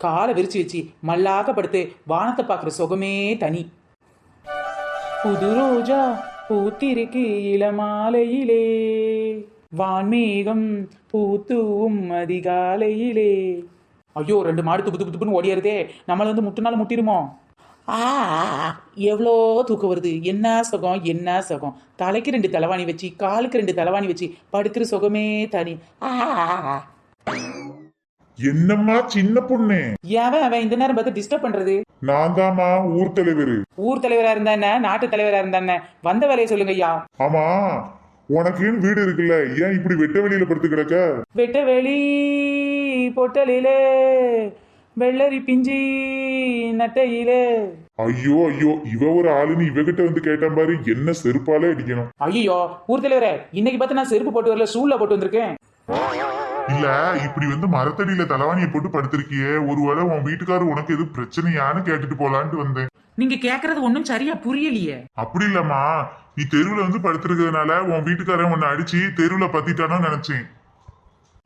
காலை விரிச்சு வச்சு மல்லாக்கப்படுத்து வானத்தை பார்க்குற சுகமே தனி. புது ரோஜா பூத்திருக்கு இளமாலையிலே, வான்மேகம் பூத்தூவும் அதிகாலையிலே. ஐயோ 2 மாடு துப்பு துப்பு துப்புன்னு ஓடியாருதே, நம்மளை வந்து முட்டுனால முட்டிருமோ. எவ்வளோ தூக்கம் வருது, என்ன சுகம் என்ன சுகம். தலைக்கு 2 தலைவாணி வச்சு காலுக்கு 2 தலைவாணி வச்சு படுக்கிற சுகமே தனி. என்னம்மா சின்ன பொண்ணு, அவன் இந்த நேரம் பார்த்து டிஸ்டர்ப் பண்றது? நான் தாமா ஊர் தலைவர். ஊர் தலைவரா இருந்தா என்ன, நாட்டு தலைவரா இருந்தா என்ன, வந்த வேலையை சொல்லுங்க ஐயா. ஆமா, உனக்குன்னு வீடு இருக்குல்ல, ஏன் இப்படி வெட்ட வெளியில படுத்து கிடக்க? வெட்ட வெளி பொட்டலிலே வெள்ளரி பிஞ்சி நட்டையிலே. ஐயோ ஐயோ, இவ ஒரு ஆளுன்னு இவகிட்ட வந்து கேட்டான் பாரு, என்ன செருப்பாலே அடிக்கணும். ஐயோ ஊர் தலைவரே, இன்னைக்கு பார்த்து நான் செருப்பு போட்டு வரல, சூழ்ல போட்டு வந்திருக்கேன். இல்ல, இப்படி வந்து மரத்தடியில தலைவாணியை போட்டு படுத்திருக்கியே, ஒருவேளை உன் வீட்டுக்காரர் உனக்கு எது பிரச்சனையான்னு கேட்டுட்டு போலான்ட்டு வந்தேன். நீங்க கேக்குறது ஒன்னும் சரியா புரியலையே. அப்படி இல்லம்மா, நீ தெருவுல வந்து படுத்திருக்கிறதுனால உன் வீட்டுக்காரன் உன்னை அடிச்சு தெருவுல பத்திட்டானு நினைச்சேன்.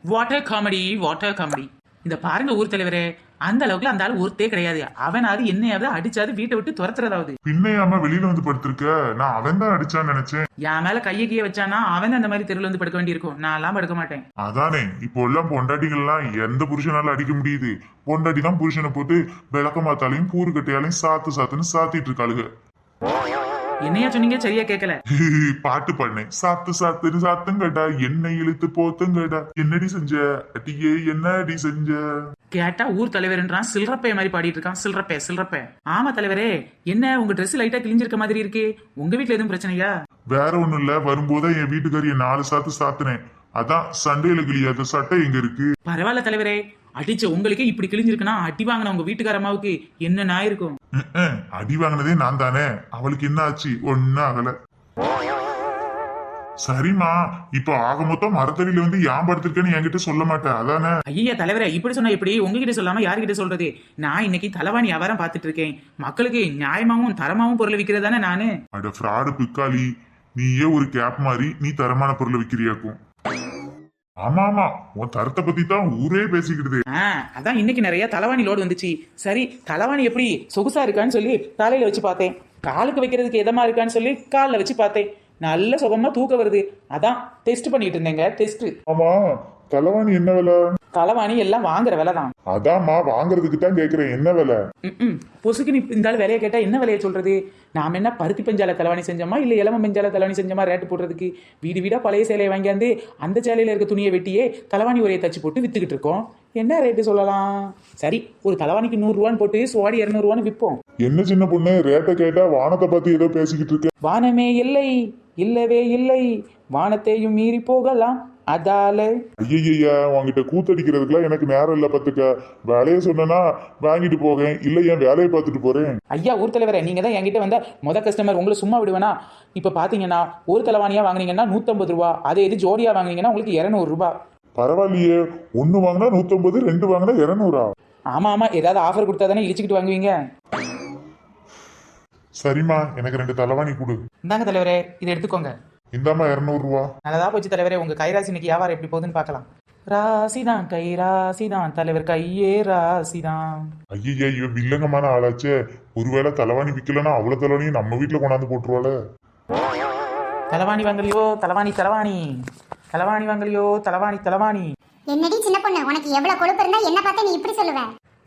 Water comedy. இந்த பாருங்க ஊர் தலைவரே, அந்த அளவுக்கு அந்த ஆள் ஒருத்தே கிடையாது. அவனாவது என்னையாவது அடிச்சாது வீட்டை விட்டு துரத்துறதாவது. பின்னையாம வெளியில வந்து படுத்திருக்க, நான் அவன் தான் அடிச்சான்னு நினைச்சேன். என் மேல கையை வச்சானா அவன் அந்த மாதிரி தெருவில் வந்து படுக்க வேண்டியிருக்கும், நான் எல்லாம் படுக்க மாட்டேன். அதானே, இப்போ எல்லாம் பொண்டாட்டிகள்லாம் எந்த புருஷனால அடிக்க முடியுது? பொண்டாட்டி தான் புருஷனை போட்டு விளக்க மாத்தாலையும் கூறு கட்டையாலையும் சாத்துன்னு சாத்திட்டு இருக்காளுங்க. என்னையா சொன்னீங்க, சரியா கேட்கல. பாட்டு பண்ணேன், சாத்துன்னு சாத்தும் கேட்டா, என்ன இழுத்து போத்தும் கேட்டா, என்னடி செஞ்ச அட்டியே என்னடி செஞ்ச கேட்டா ஊர் தலைவர்ன்றான், சில்றப்பே மாதிரி பாடிட்டு இருக்கான். சில்றப்பே. ஆமா தலைவரே, என்ன உங்க ட்ரெஸ் லைட்டா கிழிஞ்சிருக்க மாதிரி இருக்கு, உங்க வீட்டுல எதுவும் பிரச்சனையா? வேற ஒண்ணும் இல்ல, வரும்போதே என் வீட்டுக்காரிய 4 சாத்துனேன், அதான் சண்டையில கிழியாத சட்டை எங்க இருக்கு. பரவாயில்ல தலைவரே, அடிச்ச உங்களுக்கே இப்படி கிழிஞ்சிருக்குன்னா அடி வாங்கின உங்க வீட்டுக்கார அம்மாவுக்கு என்ன நாயிருக்கும்? அடி வாங்கினதே நான் தானே, அவளுக்கு என்ன ஆச்சு? ஒன்னும் ஆகல. சரிம்மா, இப்ப ஆக மொத்தம் மரத்தடியில வந்து ஏன் படுத்திருக்கேன்னு என்கிட்ட சொல்ல மாட்டேன் அதானே? ஐயா தலைவரே, இப்படி சொன்னா எப்படி? உங்ககிட்ட சொல்லாம யாருகிட்ட சொல்றது? நான் இன்னைக்கு தலைவாணி வியாபாரம் பார்த்துட்டு இருக்கேன், மக்களுக்கு நியாயமாவும் தரமாவும் பொருளை விற்கிறதானே நானு. அட ஃப்ராடு பிக்காளி, நீயே ஒரு கேப் மாதிரி நீ தரமான பொருளை விற்கிறியாக்கும். ஆமா, உன் தரத்தை பத்தி தான் ஊரே பேசிக்கிடுது. அதான் இன்னைக்கு நிறைய தலைவாணி லோடு வந்துச்சு. சரி, தலைவாணி எப்படி சொகுசா இருக்கான்னு சொல்லி தலையில வச்சு பார்த்தேன், காலுக்கு வைக்கிறதுக்கு எதமா இருக்கான்னு சொல்லி காலில் வச்சு பார்த்தேன், நல்ல சுகமா தூக்க வருது. அதான் டெஸ்ட் பண்ணிட்டு இருந்தேங்க. டெஸ்ட். ஆமா, தலைவாணி என்ன விலை? தலைவாணி எல்லாம் வாங்குற விலை தான். அதாம்மா, வாங்குறதுக்கு தான் கேக்குறேன், என்ன விலை? பொசுக்கு நீ இந்த விலையை கேட்டா என்ன விலையை சொல்றது? நாம என்ன பருத்தி பெஞ்சால தலைவாணி செஞ்சோமா இல்ல இளம பெஞ்சால தலைவாணி செஞ்சோமா ரேட்டு போடுறதுக்கு? வீடா பழைய சேலையை வாங்கியாந்து அந்த சேலையில இருக்க துணியை வெட்டியே தலைவாணி ஒரே தச்சு போட்டு வித்துக்கிட்டு இருக்கோம். என்ன ரேட்டு சொல்லலாம்? சரி, ஒரு தலைவாணிக்கு 100 ரூபான்னு போட்டு சுவாடி 200 ரூபான்னு விற்போம். என்ன சின்ன பொண்ணு, ரேட்டை கேட்டா வானத்தை பத்தி ஏதோ பேசிக்கிட்டு இருக்க. வானமே இல்லை, இல்லவே இல்லை, வானத்தையும் மீறி போகலாம் அதால. ஐயா, உங்ககிட்ட கூத்தடிக்கிறதுக்குலாம் எனக்கு நேரம் இல்ல பத்துக்க. வேலையை சொன்னா வாங்கிட்டு போகேன், இல்ல என் வேலையை பார்த்துட்டு போறேன். ஐயா ஊர் தலைவரே, நீங்க தான் என்கிட்ட வந்த கஸ்டமர், உங்களை சும்மா விடுவேனா? இப்ப பாத்தீங்கன்னா ஒரு தலைவாணியா வாங்கினீங்கன்னா 150 ரூபா, அதே இது ஜோடியா வாங்கினீங்கன்னா உங்களுக்கு 200 ரூபாய். பரவாயில்லையே, 1 வாங்கினா 150, 2 வாங்கினா 200. ஆமா, ஏதாவது ஆஃபர் கொடுத்தா தானே இழிச்சுக்கிட்டு வாங்குவீங்க. சரிம்மா, எனக்கு 2 தலைவாணி கொடு. இந்தாங்க தலைவரே, இதை எடுத்துக்கோங்க. இந்தாம்மா 200 ரூபா. நல்லதா போச்சு தலைவரே, உங்க கைராசி இன்னைக்கு வியாபாரம் எப்படி போகுதுன்னு பார்க்கலாம். ராசிதான் கை ராசிதான் தலைவர், கையே ராசிதான். ஐயா, வில்லங்கமான ஆளாச்சே. ஒருவேளை தலைவாணி விக்கலன்னா அவ்வளவு தலைவாணியும் நம்ம வீட்டுல கொண்டாந்து போட்டுருவாள. தலைவாணி வாங்கலையோ தலைவாணி வாங்கலையோ தலைவாணி. என்னடி சின்ன பொண்ணு, உனக்கு எவ்வளவு கொழுப்பு இருந்தா என்ன பார்த்தா நீ இப்படி சொல்லுவ?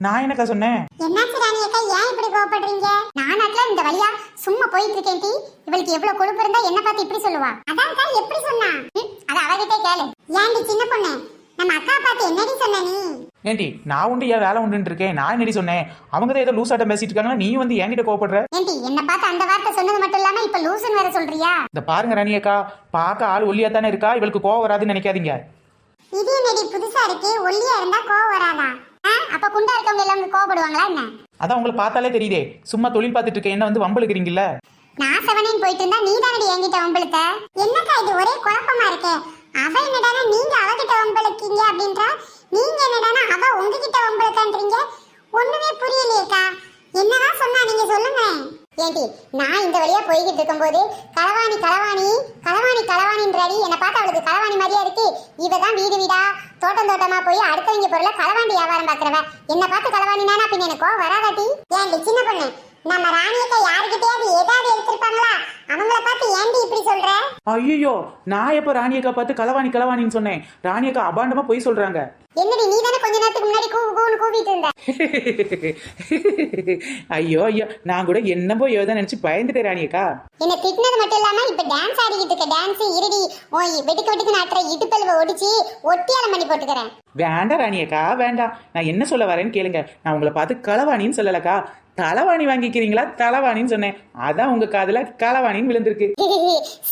நான் என்னக்கா சொன்னேன்? என்னாச்சு ராணி அக்கா, ஏன் இப்படி கோவப்படுறீங்க? நானாட்ல இந்த வழியா சும்மா போயிட்டு இருக்கேன் டி. இவளுக்கு எவ்வளவு கொழுப்பு இருந்தா என்ன பார்த்து இப்படி சொல்லுவா? அதான் கா எப்படி சொன்னா? அத அவகிட்டே கேளு. ஏன்டி சின்ன பொண்ணு, நம்ம அக்கா பார்த்து என்னடி சொன்ன நீ? ஏண்டி, நான் உண்டு ஏன் வேலை உண்டுன்னு இருக்கேன், நான் என்னடி சொன்னேன்? அவங்க தான் ஏதோ லூசாட்டம் பேசிட்டு இருக்காங்கன்னா நீ வந்து என்கிட்ட கோவப்படுற. ஏண்டி, என்ன பார்த்து அந்த வார்த்தை சொன்னது மட்டும் இல்லாம இப்ப லூசுன்னு வேற சொல்றியா? இந்த பாருங்க ராணி அக்கா, பார்க்க ஆள் ஒல்லியா தானே இருக்கா, இவளுக்கு கோவம் வராதுன்னு நினைக்காதீங்க. இது என்னடி புதுசா இருக்கு, ஒல்லியா இருந்தா கோவம் வராதா? அப்ப குண்டா இருக்கவங்க எல்லாம் கோவப்படுவாங்களா என்ன? அதான் உங்களை பார்த்தாலே தெரியுதே, சும்மா தொழில் பார்த்துட்டு இருக்க என்ன வந்து வம்பளுக்குறீங்கல்ல. நான் செவனேன்னு போயிட்டு இருந்தா நீ தானடி என்கிட்ட வம்பளுத்த. என்னக்கா இது ஒரே குழப்பமா இருக்கு? அவ என்னடானா நீங்க அவகிட்ட வம்பளுக்கீங்க அப்படின்றா, நீங்க என்னடானா அவ உங்ககிட்ட வம்பளுக்கன்றீங்க. ஒண்ணுமே புரியலையேக்கா, என்னதான் சொன்னா நீங்க சொல்லுங்க. ஏண்டி, நான் இந்த வழியா போய்கிட்டு இருக்கும்போது களவாணி களவாணி களவாணி களவாணின்றாடி என்னை பார்த்து அவளுக்கு களவாணி மாதிரியா இருக்கு. இவ தான் வீடு வீடா தோட்டம் தோட்டமா போய் அடுத்தவங்க பொருளை களவாண்டி வியாபாரம் பாக்குறவ. என்னை பார்த்து களவாணினா பின்ன எனக்கு வராதாட்டி. ஏன்டி சின்ன பொண்ணு, நம்ம ராணியக்கா யாருக்கிட்டயாவது ஏதாவது எடுத்திருப்பாங்களா? அவங்கள பார்த்து ஏன்டி இப்படி சொல்ற? ஐயோ, நான் எப்போ ராணியக்கா பார்த்து களவாணி களவாணின்னு சொன்னேன்? ராணியக்கா அபாண்டமா போய் சொல்றாங்க. என்னடி நீ தானே கொஞ்ச நேரத்துக்கு முன்னாடி கூவுன்னு கூவிட்டு இருந்த. ஐயோ ஐயோ, நான் கூட என்னப்போ ஏதோ நினைச்சு பயந்துட்டேன் ராணியக்கா. என்ன திட்டினது மட்டும் இல்லாம இப்ப டான்ஸ் ஆடிக்கிட்டு இருக்க. டான்ஸ் இருடி, ஓய் வெட்டுக்கு வெட்டுக்கு நாட்டுற இடுப்பெலுவை ஒடிச்சு ஒட்டியாலம் பண்ணி போட்டுக்கிறேன். வேண்டாம் ராணியக்கா வேண்டாம். நான் என்ன சொல்ல வரேன்னு கேளுங்க. நான் உங்களை பார்த்து களவாணின்னு சொல்லலக்கா, தலைவாணி வாங்கிக்கிறீங்களா தலைவாணின்னு சொன்னேன். அதான் உங்க காதுல களவாணின்னு விழுந்திருக்கு.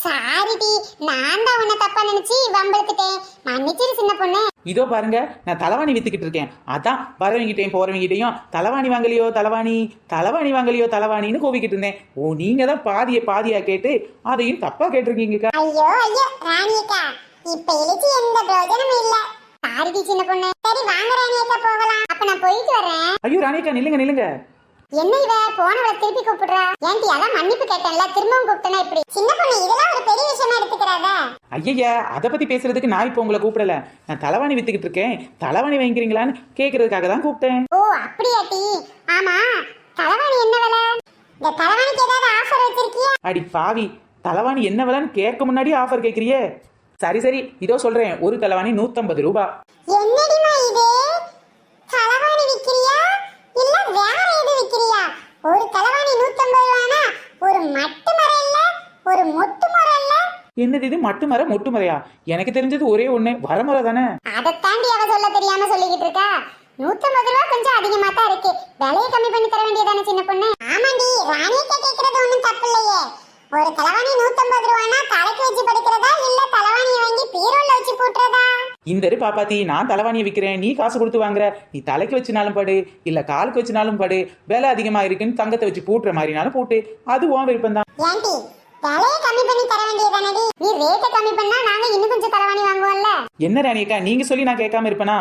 சாரிடி, நான் தான் உன்னை தப்பா நினைச்சு வம்பெடுத்துட்டேன். மன்னிச்சிரு சின்ன பொண்ணு. இதோ பாருங்க, நான் தலைவாணி வித்துக்கிட்டு இருக்கேன். அதான் வரவங்கிட்டையும் போறவங்கிட்டையும் தலைவாணி வாங்கலையோ தலைவாணி, தலைவாணி வாங்கலையோ தலைவாணின்னு கோவிக்கிட்டு இருந்தேன். ஓ, நீங்க தான் பாதியா கேட்டு அதையும் தப்பா கேட்டிருக்கீங்கக்கா. ஐயோ ஐயோ ராணியக்கா, இப்ப எழுச்சி எந்த பிரயோஜனமும் இல்ல. சாரிடி சின்ன பொண்ணு. சரி வாங்க ராணியக்கா போகலாம். அப்ப நான் போயிட்டு வரேன். ஐயோ ராணியக்கா நில்லுங்க. என்ன இவ போனவள திருப்பி கூப்பிடுறா? ஏன்டி அதான் மன்னிப்பு கேட்டேன்ல, திரும்பவும் கூப்பிட்டனா இப்படி? சின்ன பொண்ணு இதெல்லாம் ஒரு பெரிய விஷயமா எடுத்துக்கிறாத. ஐயா, அதை பத்தி பேசுறதுக்கு நான் இப்போ உங்களை கூப்பிடல. நான் தலைவாணி வித்துக்கிட்டு இருக்கேன், தலைவாணி வாங்கிக்கிறீங்களான்னு கேட்கறதுக்காக தான் கூப்பிட்டேன். ஓ அப்படியாட்டி? ஆமா, தலைவாணி என்ன விலை? இந்த தலைவாணிக்கு ஏதாவது ஆஃபர் வச்சிருக்கியா? அடி பாவி, தலைவாணி என்ன விலைன்னு கேட்க முன்னாடி ஆஃபர் கேட்குறியே. சரி இதோ சொல்றேன், ஒரு தலைவாணி 150 ரூபா. என்னடிமா இது? தலைவாணி விக்கிறியா இல்ல வேற எது விக்கிறியா? ஒரு தலைவாணி 150 ரூபானா ஒரு மட்டு மரம் இல்ல, ஒரு மொட்டு மரம் இல்ல. என்னது இது மட்டு மரம் மொட்டு மரையா? எனக்கு தெரிஞ்சது ஒரே ஒண்ணு வரமரை தானே. அதை தாண்டி அவ சொல்ல தெரியாம சொல்லிக்கிட்டு இருக்கா. 150 ரூபா கொஞ்சம் அதிகமா தான் இருக்கு. விலையை கம்மி பண்ணி தர வேண்டியதானே சின்ன பொண்ணு? ஆமாண்டி, ராணியக்கா கேக்குறது ஒண்ணும் தப்பு இல்லையே. ஒரு தலைவாணி 150 ரூபானா தலைக்கு வச்சு படுக்கிறதா இல்ல தலைவாணியை வாங்கி பீரோல வச்சு போட்டுறதா? இந்த பாப்பாத்தி, நான் தலைவாணியை விற்கிறேன், நீ காசு கொடுத்து வாங்குற. நீ தலைக்கு வச்சுனாலும் படு இல்ல காலுக்கு வச்சுனாலும் படு, விலை அதிகமா இருக்குன்னு தங்கத்தை வச்சு பூட்டுற மாதிரினாலும் பூட்டு, அது உன் விருப்பம் தான். ஏன்டி விலையை கம்மி பண்ணி தர வேண்டியதானடி? நீ ரேட்டை கம்மி பண்ணா நாங்க இன்னும் கொஞ்சம் தலைவாணி வாங்குவோம்ல. என்ன ராணியக்கா, நீங்க சொல்லி நான் கேட்காம இருப்பேனா?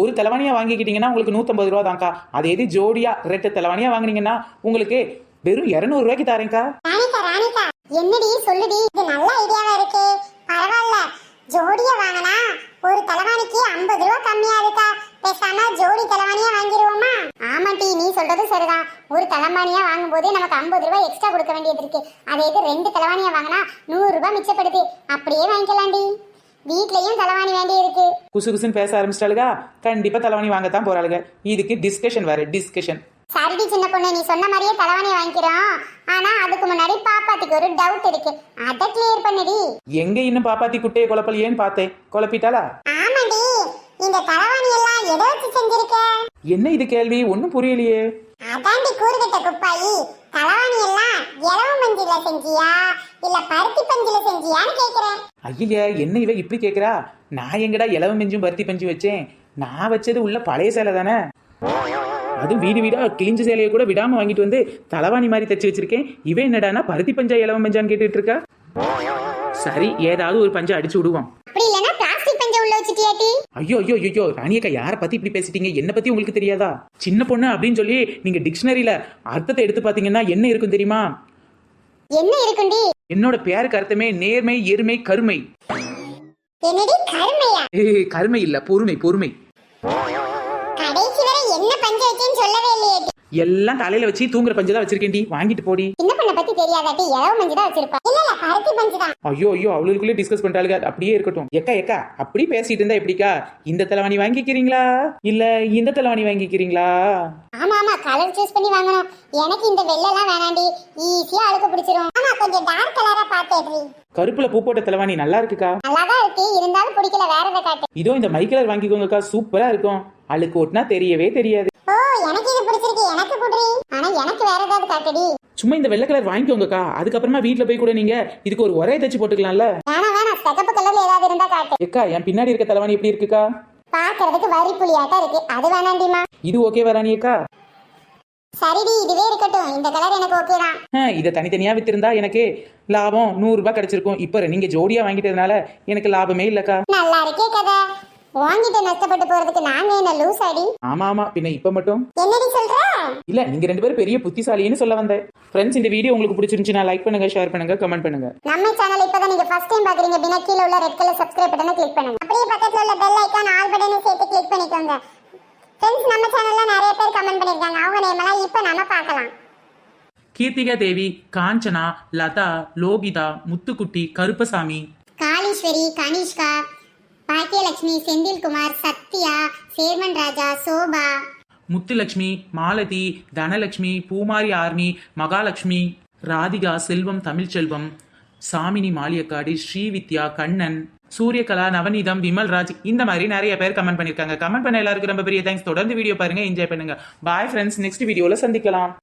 ஒரு தலைவாணியா வாங்கிக்கிட்டீங்கன்னா உங்களுக்கு 150 ரூபா தான்க்கா. அதே இது ஜோடியா ரெட்டு தலைவாணியா வாங்கினீங்கன்னா உங்களுக்கு வெறும் 200 ரூபாய்க்கு தரேன்க்கா. ராணிகா என்னடி சொல்லுடி, இது நல்ல ஐடியாவா இருக்கு. பரவாயில்ல, ஜோடியா வாங்கினா ஒரு தலைவாணிக்கு 50 ரூபா கம்மியா இருக்கா? பேசாம ஜோடி தலைவாணியா வாங்கிடுவோமா? ஆமாட்டி, நீ சொல்றது சரிதான். ஒரு தலைவாணியா வாங்கும் போது நமக்கு 50 ரூபாய் எக்ஸ்ட்ரா கொடுக்க வேண்டியது இருக்கு. அதே இது 2 தலைவாணியா வாங்கினா 100 ரூபாய் மிச்சப்படுது. அப்படியே வாங்கிக்கலாம்டி. வீட்லயும் தலைவாணி வேண்டி இருக்கு. குசுன்னு பேச ஆரம்பிச்சிட்டாளுகா. கண்டிப்பா தலைவாணி வாங்கத்தான் போறாளுங்க. இதுக்கு டிஸ்கஷன் வேற டிஸ்கஷன். சரிடி சின்ன பொண்ணு, நீ சொன்ன மாதிரியே தலைவாணி வாங்கிக்கிறோம். ஆனா அதுக்கு முன்னாடி பாப்பாத்திக்கு ஒரு டவுட் இருக்கு, அதை கிளியர் பண்ணுடி. எங்க இன்னும் பாப்பாத்தி குட்டையை குழப்பலையேன்னு பார்த்தேன். குழப்பிட்டாளா? ஆமாடி, இந்த தலைவாணி எல்லாம் எதை வச்சு செஞ்சிருக்க? என்ன இது கேள்வி? ஒன்னும் புரியலையே. அதாண்டி கூறுகிட்ட குப்பாயி, தலைவாணி எல்லாம் இலவ மஞ்சில செஞ்சியா இல்ல பருத்தி பஞ்சில செஞ்சியான்னு கேக்குறேன். ஐயா, என்ன இவ இப்படி கேக்குறா? நான் எங்கடா இலவ பஞ்சும் பருத்தி பஞ்சு வச்சேன்? நான் வச்சது உள்ள பழைய சேலை தானே. அதுவும் வீடா கிழிஞ்ச சேலையை கூட விடாம வாங்கிட்டு வந்து தலைவாணி மாதிரி தச்சு வச்சிருக்கேன். இவன் என்னடானா பருத்தி பஞ்சா இலவ பஞ்சான்னு கேட்டுட்டு இருக்கா. சரி, ஏதாவது ஒரு பஞ்சை அடிச்சு விடுவோம். அப்படி இல்லனா பிளாஸ்டிக் பஞ்சை உள்ள வச்சிட்டியாட்டி? ஐயோ ராணியக்கா, யாரை பத்தி இப்படி பேசிட்டீங்க? என்ன பத்தி உங்களுக்கு தெரியாதா? சின்ன பொண்ணு அப்படின்னு சொல்லி நீங்க டிக்ஷனரியில அர்த்தத்தை எடுத்து பாத்தீங்கன்னா என்ன இருக்கும் தெரியுமா? என்ன இருக்குண்டி? என்னோட பேருக்கு அர்த்தமே நேர்மை, எருமை, கருமை. என்னடி கருமையா? கருமை இல்ல, பொறுமை. கடைசி வரை என்ன பஞ்ச வச்சேன்னு சொல்லவே இல்லையே. எல்லாம் தலையில வச்சு தூங்குற பஞ்சு தான் வச்சிருக்கேன்டி, வாங்கிட்டு போடி. சின்ன பொண்ணை பத்தி தெரியாதாட்டி? இலவ மஞ்சு தான் வச்சிருப்பா. இல்ல பருத்தி பஞ்சு தான். ஐயோ அவளுக்குள்ளே டிஸ்கஸ் பண்றாளுங்க. அப்படியே இருக்கட்டும். எக்கா அப்படி பேசிட்டு இருந்தா எப்படிக்கா? இந்த தலைவாணி வாங்கிக்கிறீங்களா இல்ல இந்த தலைவாணி வாங்கிக்கிறீங்களா? ஆமா கலர் சூஸ் பண்ணி வாங்கணும். எனக்கு இந்த வெள்ளெல்லாம் வேணாண்டி, ஈஸியா அழுக்க பிடிச்சிரும். ஆமா கொஞ்சம் டார்க் கலரா பாத்தேடி. கருப்புல பூ போட்ட தலைவாணி நல்லா இருக்குக்கா. நல்லாதான் இருக்கு, இருந்தாலும் பிடிக்கல, வேற எதை காட்டு. இதோ இந்த மை கலர் வாங்கிக்கோங்கக்கா, சூப்பரா இருக்கும். அழுக்கு ஓட்டுனா தெரியவே தெரியாது. ஓ எனக்கு இது பிடிச்சிருக்கு, எனக்கு குடுறி. ஆனா எனக்கு வேற ஏதாவது காட்டுடி. சும்மா இந்த வெள்ளை கலர் வாங்கிக்கோங்கக்கா. அதுக்கப்புறமா வீட்டுல போய் கூட நீங்க இதுக்கு ஒரு ஒரே தச்சு போட்டுக்கலாம்ல. வேணாம் சிகப்பு கலர்ல ஏதாவது இருந்தா காட்டு. எக்கா, என் பின்னாடி இருக்க தலைவாணி எப்படி இருக்குக்கா? பாக்குறதுக்கு வரி புளியாட்டா இருக்கு, அது வேணாண்டிமா. இது ஓகே வரானியக்கா? சரிடி, இதுவே இருக்கட்டும். இந்த கலர் எனக்கு ஓகே தான். இதை தனித்தனியா வித்திருந்தா எனக்கு லாபம் 100 ரூபாய் கிடைச்சிருக்கும். இப்ப நீங்க ஜோடியா வாங்கிட்டதுனால எனக்கு லாபமே இல்லக்கா. நல்லா இருக்கே கதை. வாங்கிட்டு நஷ்டப்பட்டு போறதுக்கு நாங்க என்ன லூஸ் அடி? ஆமா ஆமா, பின்ன இப்ப மட்டும் என்னடி சொல்ற? இல்ல, நீங்க ரெண்டு பேரும் பெரிய புத்திசாலின்னு சொல்ல வந்தேன். ஃப்ரெண்ட்ஸ், இந்த வீடியோ உங்களுக்கு பிடிச்சிருந்துச்சுன்னா லைக் பண்ணுங்க, ஷேர் பண்ணுங்க, கமெண்ட் பண்ணுங்க. நம்ம சேனல் இப்பதான் நீங்க ஃபர்ஸ்ட் டைம் பாக்குறீங்க அப்படின்னா கீழ உள்ள ரெட் கலர் சப்ஸ்கிரைப் பட்டனை கிளிக் பண்ணுங்க. அப்படியே பக்கத்துல உள்ள பெல் ஐகான் ஆல் பட்டனை சேர்த்து கிளிக் பண்ணிக்கோங்க. ஃப்ரெண்ட்ஸ், நம்ம சேனல்ல நிறைய பேர் கமெண்ட் பண்ணிருக்காங்க. அவங்க நேம் எல்லாம் இப்ப நாம பார்க்கலாம். கீர்த்திகா தேவி, காஞ்சனா, லதா, லோகிதா, முத்துக்குட்டி, கருப்பசாமி, காளீஸ்வரி, கனிஷ்கா, பாக்கியலட்சுமி, செந்தில்குமார், சத்யா, சேர்மன் ராஜா, சோபா, முத்துலட்சுமி, மாலதி, தனலட்சுமி, பூமாரி ஆர்மி, மகாலட்சுமி, ராதிகா, செல்வம், தமிழ்ச்செல்வம், சாமினி, மாலியக்காடு, ஸ்ரீவித்யா, கண்ணன், சூரியகலா, நவநீதம், விமல்ராஜ், இந்த மாதிரி நிறைய பேர் கமெண்ட் பண்ணிருக்காங்க. கமெண்ட் பண்ண எல்லாருக்கும் ரொம்ப பெரிய தேங்க்ஸ். தொடர்ந்து வீடியோ பாருங்க, என்ஜாய் பண்ணுங்க. பாய் ஃப்ரெண்ட்ஸ், நெக்ஸ்ட் வீடியோல சந்திக்கலாம்.